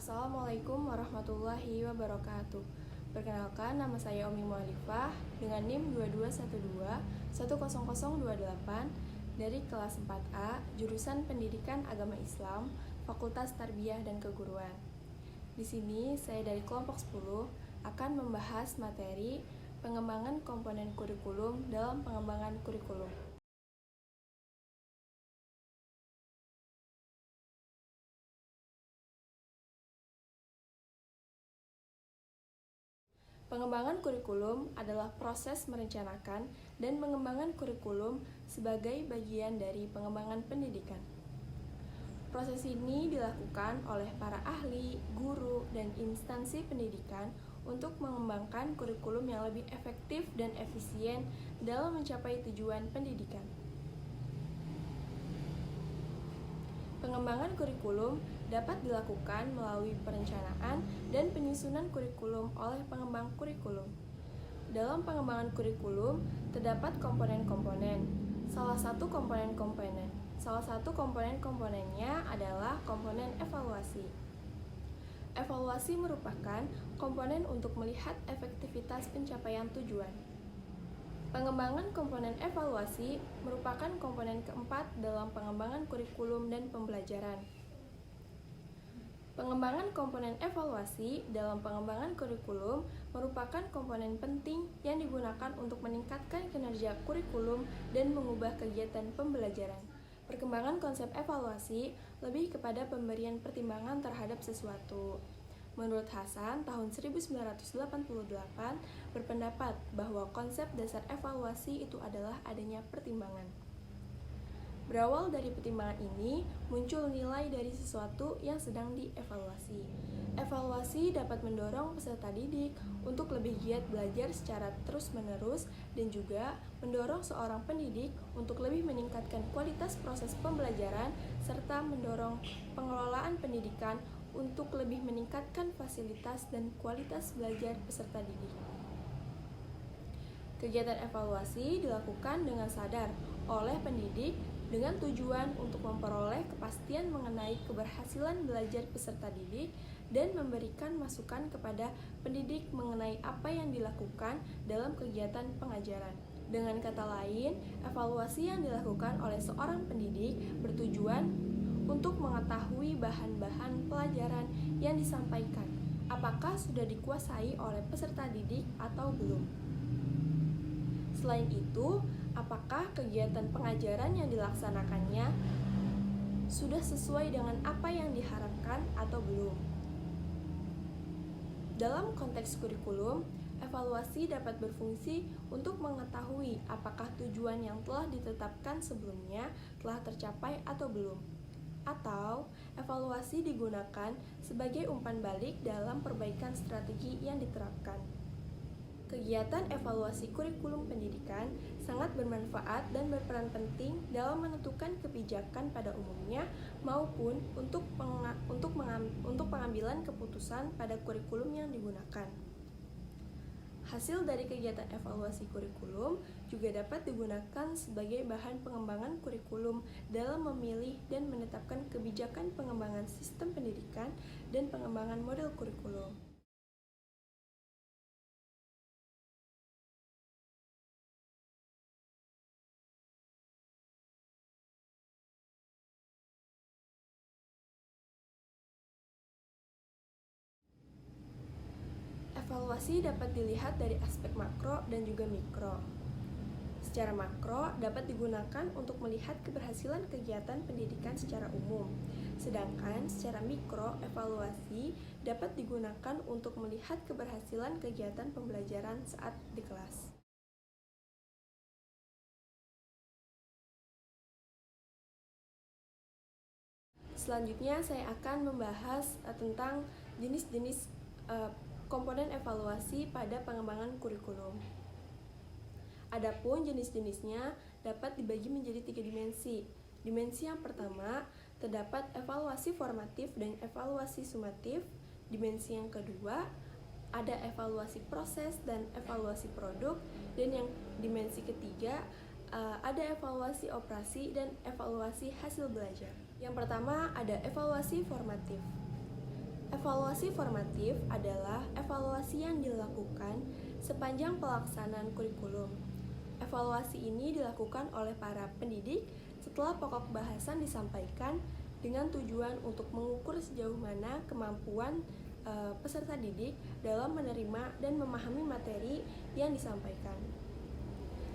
Assalamualaikum warahmatullahi wabarakatuh. Perkenalkan, nama saya Umi Mualifah dengan NIM 2212 10028 dari kelas 4A, jurusan Pendidikan Agama Islam, Fakultas Tarbiyah dan Keguruan. Di sini saya dari kelompok 10 akan membahas materi pengembangan komponen kurikulum dalam pengembangan kurikulum. Pengembangan kurikulum adalah proses merencanakan dan mengembangkan kurikulum sebagai bagian dari pengembangan pendidikan. Proses ini dilakukan oleh para ahli, guru, dan instansi pendidikan untuk mengembangkan kurikulum yang lebih efektif dan efisien dalam mencapai tujuan pendidikan. Pengembangan kurikulum dapat dilakukan melalui perencanaan dan penyusunan kurikulum oleh pengembang kurikulum. Dalam pengembangan kurikulum terdapat komponen-komponen. Salah satu komponen-komponennya adalah komponen evaluasi. Evaluasi merupakan komponen untuk melihat efektivitas pencapaian tujuan. Pengembangan komponen evaluasi merupakan komponen keempat dalam pengembangan kurikulum dan pembelajaran. Pengembangan komponen evaluasi dalam pengembangan kurikulum merupakan komponen penting yang digunakan untuk meningkatkan kinerja kurikulum dan mengubah kegiatan pembelajaran. Perkembangan konsep evaluasi lebih kepada pemberian pertimbangan terhadap sesuatu. Menurut Hasan, tahun 1988 berpendapat bahwa konsep dasar evaluasi itu adalah adanya pertimbangan. Berawal dari pertimbangan ini, muncul nilai dari sesuatu yang sedang dievaluasi. Evaluasi dapat mendorong peserta didik untuk lebih giat belajar secara terus-menerus dan juga mendorong seorang pendidik untuk lebih meningkatkan kualitas proses pembelajaran serta mendorong pengelolaan pendidikan untuk lebih meningkatkan fasilitas dan kualitas belajar peserta didik. Kegiatan evaluasi dilakukan dengan sadar oleh pendidik dengan tujuan untuk memperoleh kepastian mengenai keberhasilan belajar peserta didik dan memberikan masukan kepada pendidik mengenai apa yang dilakukan dalam kegiatan pengajaran. Dengan kata lain, evaluasi yang dilakukan oleh seorang pendidik bertujuan untuk mengetahui bahan-bahan pelajaran yang disampaikan, apakah sudah dikuasai oleh peserta didik atau belum. Selain itu, apakah kegiatan pengajaran yang dilaksanakannya sudah sesuai dengan apa yang diharapkan atau belum. Dalam konteks kurikulum, evaluasi dapat berfungsi untuk mengetahui apakah tujuan yang telah ditetapkan sebelumnya telah tercapai atau belum. Atau, evaluasi digunakan sebagai umpan balik dalam perbaikan strategi yang diterapkan. Kegiatan evaluasi kurikulum pendidikan sangat bermanfaat dan berperan penting dalam menentukan kebijakan pada umumnya maupun untuk pengambilan keputusan pada kurikulum yang digunakan. Hasil dari kegiatan evaluasi kurikulum juga dapat digunakan sebagai bahan pengembangan kurikulum dalam memilih dan menetapkan kebijakan pengembangan sistem pendidikan dan pengembangan model kurikulum. Evaluasi dapat dilihat dari aspek makro dan juga mikro. Secara makro dapat digunakan untuk melihat keberhasilan kegiatan pendidikan secara umum. Sedangkan secara mikro, evaluasi dapat digunakan untuk melihat keberhasilan kegiatan pembelajaran saat di kelas. Selanjutnya saya akan membahas tentang jenis-jenis komponen evaluasi pada pengembangan kurikulum. Adapun jenis-jenisnya dapat dibagi menjadi 3 dimensi. Dimensi yang pertama, terdapat evaluasi formatif dan evaluasi sumatif. Dimensi yang kedua, ada evaluasi proses dan evaluasi produk. Dan yang dimensi ketiga, ada evaluasi operasi dan evaluasi hasil belajar. Yang pertama, ada evaluasi formatif. Evaluasi formatif adalah evaluasi yang dilakukan sepanjang pelaksanaan kurikulum. Evaluasi ini dilakukan oleh para pendidik setelah pokok bahasan disampaikan dengan tujuan untuk mengukur sejauh mana kemampuan peserta didik dalam menerima dan memahami materi yang disampaikan.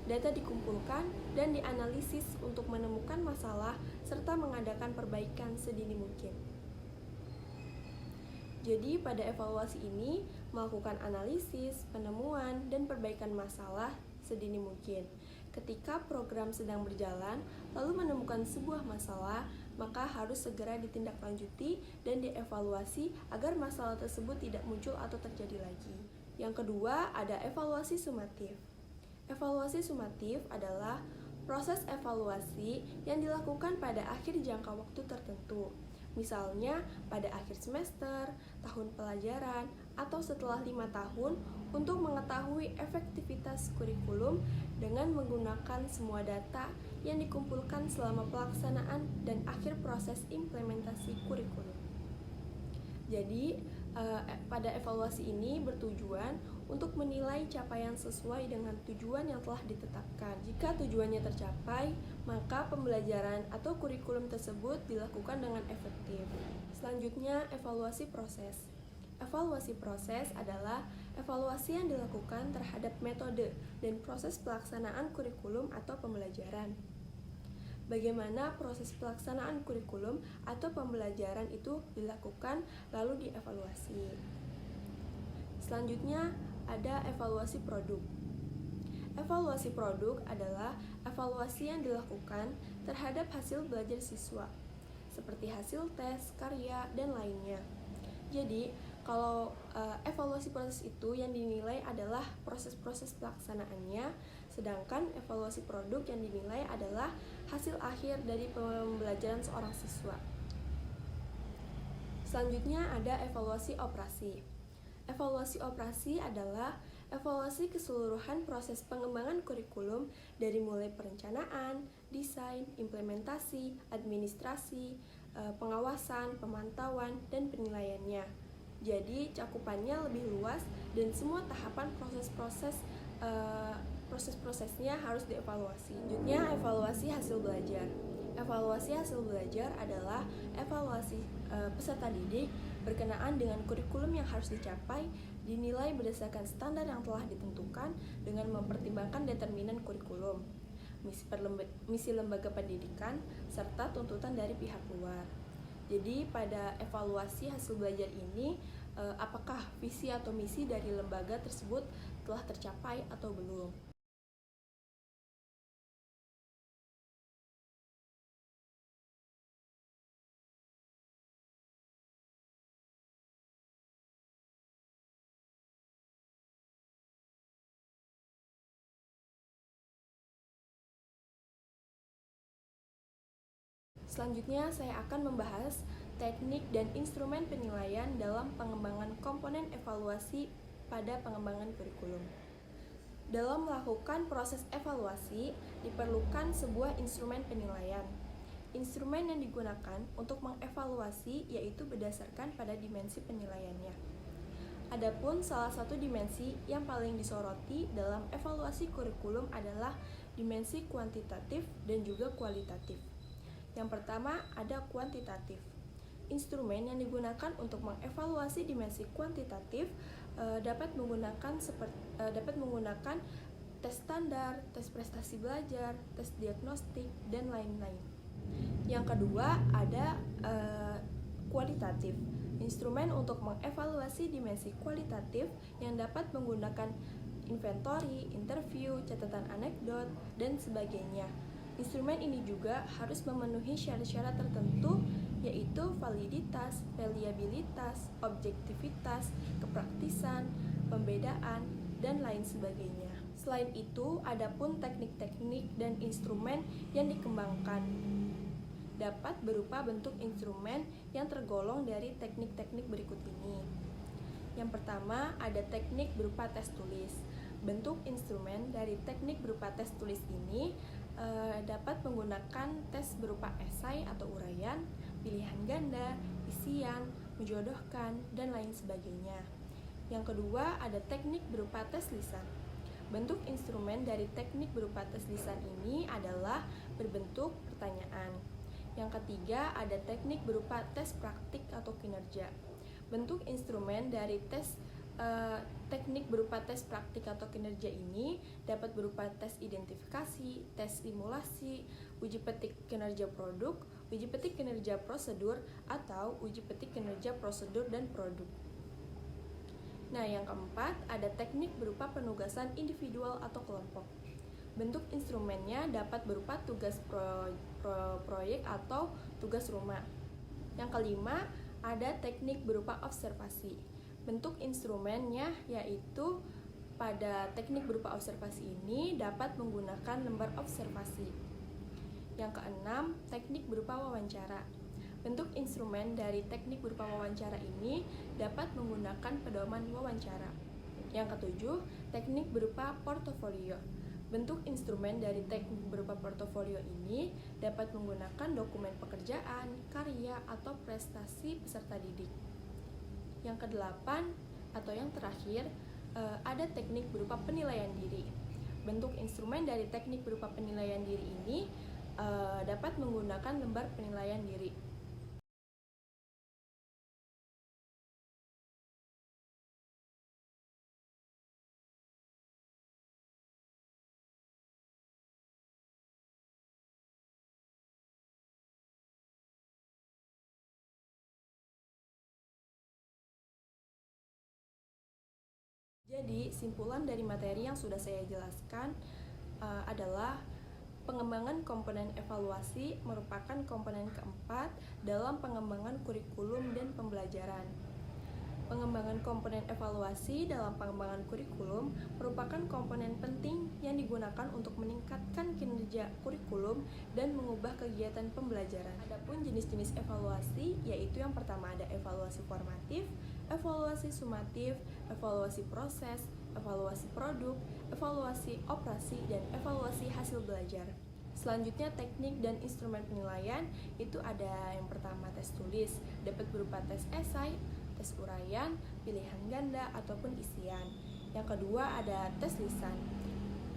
Data dikumpulkan dan dianalisis untuk menemukan masalah serta mengadakan perbaikan sedini mungkin. Jadi pada evaluasi ini melakukan analisis, penemuan, dan perbaikan masalah sedini mungkin. Ketika program sedang berjalan, lalu menemukan sebuah masalah, maka harus segera ditindaklanjuti dan dievaluasi agar masalah tersebut tidak muncul atau terjadi lagi. Yang kedua, ada evaluasi sumatif. Evaluasi sumatif adalah proses evaluasi yang dilakukan pada akhir jangka waktu tertentu. Misalnya pada akhir semester, tahun pelajaran, atau setelah 5 tahun untuk mengetahui efektivitas kurikulum dengan menggunakan semua data yang dikumpulkan selama pelaksanaan dan akhir proses implementasi kurikulum. Jadi, pada evaluasi ini bertujuan untuk menilai capaian sesuai dengan tujuan yang telah ditetapkan. Jika tujuannya tercapai, maka pembelajaran atau kurikulum tersebut dilakukan dengan efektif. Selanjutnya, evaluasi proses. Evaluasi proses adalah evaluasi yang dilakukan terhadap metode dan proses pelaksanaan kurikulum atau pembelajaran. Bagaimana proses pelaksanaan kurikulum atau pembelajaran itu dilakukan lalu dievaluasi. Selanjutnya ada evaluasi produk. Evaluasi produk adalah evaluasi yang dilakukan terhadap hasil belajar siswa, seperti hasil tes, karya, dan lainnya. Jadi, kalau evaluasi proses itu yang dinilai adalah proses-proses pelaksanaannya, sedangkan evaluasi produk yang dinilai adalah hasil akhir dari pembelajaran seorang siswa. Selanjutnya ada evaluasi operasi. Evaluasi operasi adalah evaluasi keseluruhan proses pengembangan kurikulum dari mulai perencanaan, desain, implementasi, administrasi, pengawasan, pemantauan, dan penilaiannya. Jadi cakupannya lebih luas dan semua tahapan proses-prosesnya harus dievaluasi. Selanjutnya evaluasi hasil belajar. Evaluasi hasil belajar adalah evaluasi peserta didik berkenaan dengan kurikulum yang harus dicapai, dinilai berdasarkan standar yang telah ditentukan dengan mempertimbangkan determinan kurikulum, misi lembaga pendidikan, serta tuntutan dari pihak luar. Jadi pada evaluasi hasil belajar ini, apakah visi atau misi dari lembaga tersebut telah tercapai atau belum? Selanjutnya, saya akan membahas teknik dan instrumen penilaian dalam pengembangan komponen evaluasi pada pengembangan kurikulum. Dalam melakukan proses evaluasi, diperlukan sebuah instrumen penilaian. Instrumen yang digunakan untuk mengevaluasi yaitu berdasarkan pada dimensi penilaiannya. Adapun salah satu dimensi yang paling disoroti dalam evaluasi kurikulum adalah dimensi kuantitatif dan juga kualitatif. Yang pertama ada kuantitatif. Instrumen yang digunakan untuk mengevaluasi dimensi kuantitatif dapat menggunakan tes standar, tes prestasi belajar, tes diagnostik, dan lain-lain. Yang kedua ada kualitatif. Instrumen untuk mengevaluasi dimensi kualitatif yang dapat menggunakan inventory, interview, catatan anekdot, dan sebagainya. Instrumen ini juga harus memenuhi syarat-syarat tertentu, yaitu validitas, reliabilitas, objektivitas, kepraktisan, pembedaan, dan lain sebagainya. Selain itu, ada pun teknik-teknik dan instrumen yang dikembangkan. Dapat berupa bentuk instrumen yang tergolong dari teknik-teknik berikut ini. Yang pertama, ada teknik berupa tes tulis. Bentuk instrumen dari teknik berupa tes tulis ini dapat menggunakan tes berupa esai atau uraian, pilihan ganda, isian, menjodohkan, dan lain sebagainya. Yang kedua, ada teknik berupa tes lisan. Bentuk instrumen dari teknik berupa tes lisan ini adalah berbentuk pertanyaan. Yang ketiga, ada teknik berupa tes praktik atau kinerja. Bentuk instrumen dari teknik berupa tes praktik atau kinerja ini dapat berupa tes identifikasi, tes simulasi, uji petik kinerja produk, uji petik kinerja prosedur, atau uji petik kinerja prosedur dan produk. Nah, yang keempat, ada teknik berupa penugasan individual atau kelompok. Bentuk instrumennya dapat berupa tugas proyek atau tugas rumah. Yang kelima, ada teknik berupa observasi. Bentuk instrumennya yaitu pada teknik berupa observasi ini dapat menggunakan lembar observasi. Yang keenam, teknik berupa wawancara. Bentuk instrumen dari teknik berupa wawancara ini dapat menggunakan pedoman wawancara. Yang ketujuh, teknik berupa portofolio. Bentuk instrumen dari teknik berupa portofolio ini dapat menggunakan dokumen pekerjaan, karya, atau prestasi peserta didik. Yang kedelapan atau yang terakhir, ada teknik berupa penilaian diri. Bentuk instrumen dari teknik berupa penilaian diri ini dapat menggunakan lembar penilaian diri. Jadi, simpulan dari materi yang sudah saya jelaskan adalah pengembangan komponen evaluasi merupakan komponen keempat dalam pengembangan kurikulum dan pembelajaran. Pengembangan komponen evaluasi dalam pengembangan kurikulum merupakan komponen penting yang digunakan untuk meningkatkan kinerja kurikulum dan mengubah kegiatan pembelajaran. Adapun jenis-jenis evaluasi yaitu yang pertama ada evaluasi formatif, evaluasi sumatif, evaluasi proses, evaluasi produk, evaluasi operasi, dan evaluasi hasil belajar. Selanjutnya, teknik dan instrumen penilaian itu ada yang pertama tes tulis, dapat berupa tes esai, tes uraian, pilihan ganda, ataupun isian. Yang kedua ada tes lisan,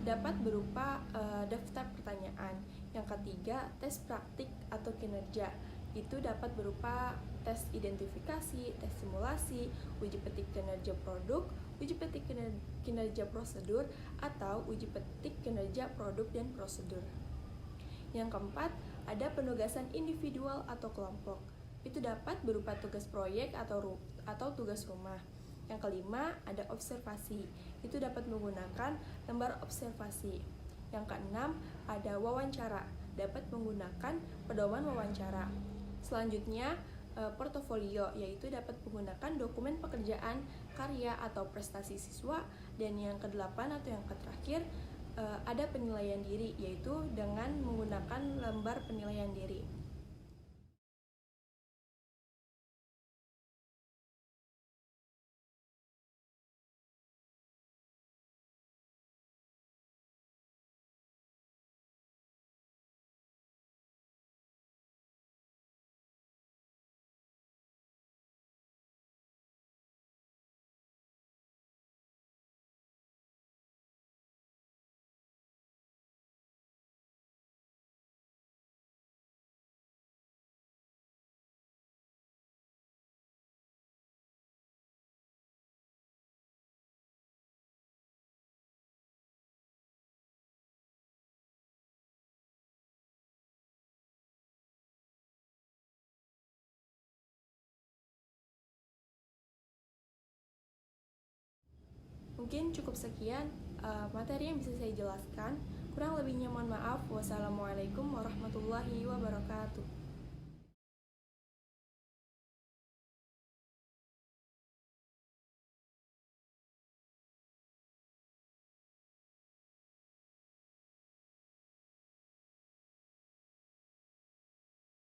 dapat berupa daftar pertanyaan. Yang ketiga, tes praktik atau kinerja, itu dapat berupa tes identifikasi, tes simulasi, uji petik kinerja produk, uji petik kinerja prosedur, atau uji petik kinerja produk dan prosedur. Yang keempat, ada penugasan individual atau kelompok. Itu dapat berupa tugas proyek atau tugas rumah. Yang kelima, ada observasi. Itu dapat menggunakan lembar observasi. Yang keenam, ada wawancara. Dapat menggunakan pedoman wawancara. Selanjutnya, portofolio, yaitu dapat menggunakan dokumen pekerjaan, karya, atau prestasi siswa. Dan yang kedelapan atau yang terakhir, ada penilaian diri, yaitu dengan menggunakan lembar penilaian diri. Mungkin cukup sekian materi yang bisa saya jelaskan. Kurang lebihnya mohon maaf. Wassalamualaikum warahmatullahi wabarakatuh.